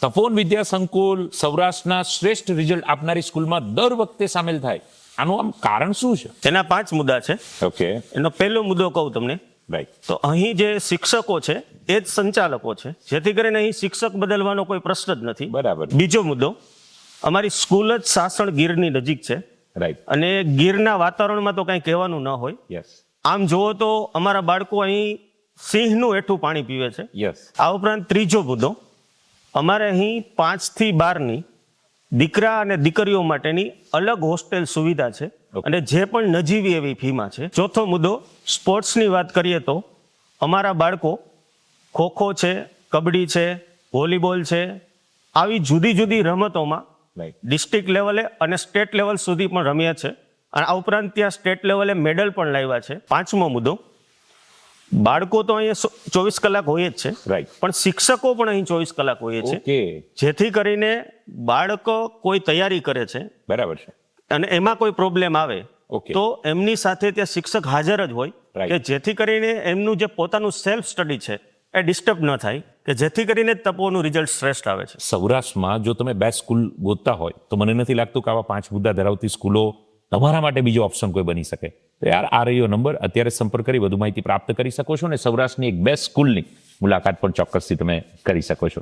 તપોવન વિદ્યા સંકુલ સૌરાષ્ટ્રના શ્રેષ્ઠ રિઝલ્ટ આપનારી સ્કૂલમાં દર વખતે સામેલ થાય, આનું આમ કારણ શું છે? તેના 5 મુદ્દા છે. ઓકે, એનો પહેલો મુદ્દો કહું તમને, રાઈટ. તો અહીં જે શિક્ષકો છે એ જ સંચાલકો છે, જેથી કરીને અહીં શિક્ષક બદલવાનો કોઈ પ્રશ્ન જ નથી. બરાબર. બીજો મુદ્દો, અમારી સ્કૂલ જ સાસણ ગીરની નજીક છે રાઈટ. અને ગીરના વાતાવરણમાં તો કંઈ કહેવાનું ન હોય. યસ. આમ જુઓ તો અમારા બાળકો અહીં સિંહનું એઠું પાણી પીવે છે. યસ. આ ઉપરાંત ત્રીજો મુદ્દો, અમારે અહીં 5 થી 12ની દીકરા અને દીકરીઓ માટેની અલગ હોસ્ટેલ સુવિધા છે અને જે પણ નજીવી એવી ફીમાં છે. ચોથો મુદ્દો, સ્પોર્ટ્સની વાત કરીએ તો અમારા બાળકો ખોખો છે, કબડ્ડી છે, વોલીબોલ છે, આવી જુદી જુદી રમતોમાં રાઈટ. ડિસ્ટ્રિક્ટ લેવલે અને સ્ટેટ લેવલ સુધી પણ રમ્યા છે અને આ ઉપરાંત ત્યાં સ્ટેટ લેવલે મેડલ પણ લાવ્યા છે. પાંચમો મુદ્દો, બાળકો તો અહીંયા 24 કલાક હોય જ છે, રાઈટ. પણ શિક્ષકો પણ અહીં 24 કલાક હોય છે, ઓકે, જેથી કરીને બાળકો કોઈ તૈયારી કરે છે બરાબર છે. અને એમાં કોઈ પ્રોબ્લેમ આવે Okay. તો એમની સાથે ત્યાં શિક્ષક હાજર જ હોય, Right. કે જેથી કરીને એમનું જે પોતાનું સેલ્ફ સ્ટડી છે એ ડિસ્ટર્બ ન થાય, કે જેથી કરીને તપોનું રિઝલ્ટ શ્રેષ્ઠ આવે છે. સૌરાષ્ટ્રમાં જો તમે બેસ્ટ સ્કૂલ ગોતતા હોય તો મને નથી લાગતું કે આવા 5 મુદ્દા ધરાવતી સ્કૂલો તમારા માટે બીજો ઓપ્શન કોઈ બની શકે. તો યાર, આ રહ્યો નંબર, અત્યારે સંપર્ક કરી વધુ માહિતી પ્રાપ્ત કરી શકો છો અને સૌરાષ્ટ્રની એક બેસ્ટ સ્કૂલની મુલાકાત પણ ચોક્કસથી તમે કરી શકો છો.